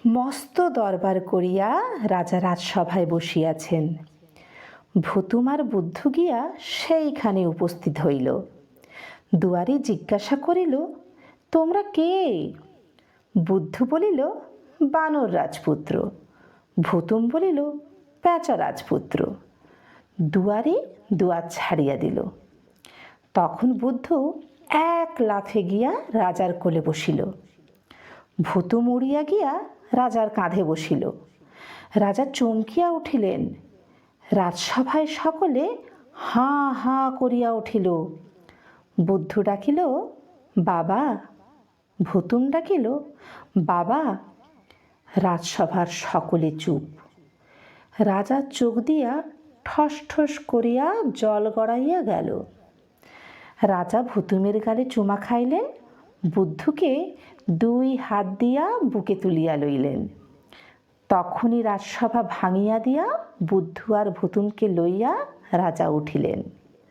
মস্ত দরবার করিয়া রাজা রাজসভায় বসিয়াছেন। ভুতুম আর বুদ্ধ গিয়া সেইখানে উপস্থিত হইল। দুয়ারে জিজ্ঞাসা করিল, তোমরা কে? বুদ্ধ বলিল, বানর রাজপুত্র। ভুতুম বলিল, প্যাঁচা রাজপুত্র। দুয়ারে দুয়ার ছাড়িয়া দিল। তখন বুদ্ধ এক লাফে গিয়া রাজার কোলে বসিল। ভুতুম উড়িয়া গিয়া রাজার কাঁধে বসিল। রাজা চমকিয়া উঠিলেন। রাজসভায় সকলে হাঁ হাঁ করিয়া উঠিল। বুদ্ধ ডাকিল, বাবা। ভুতুম ডাকিল, বাবা। রাজসভার সকলে চুপ। রাজার চোখ দিয়া ঠস ঠস করিয়া জল গড়াইয়া গেল। রাজা ভুতুমের গালে চুমা খাইলেন, বুদ্ধকে দুই হাত দিয়া বুকে তুলিয়া লইলেন। তখনই রাজসভা ভাঙিয়া দিয়া বুদ্ধ আর ভুতুমকে লইয়া রাজা উঠিলেন।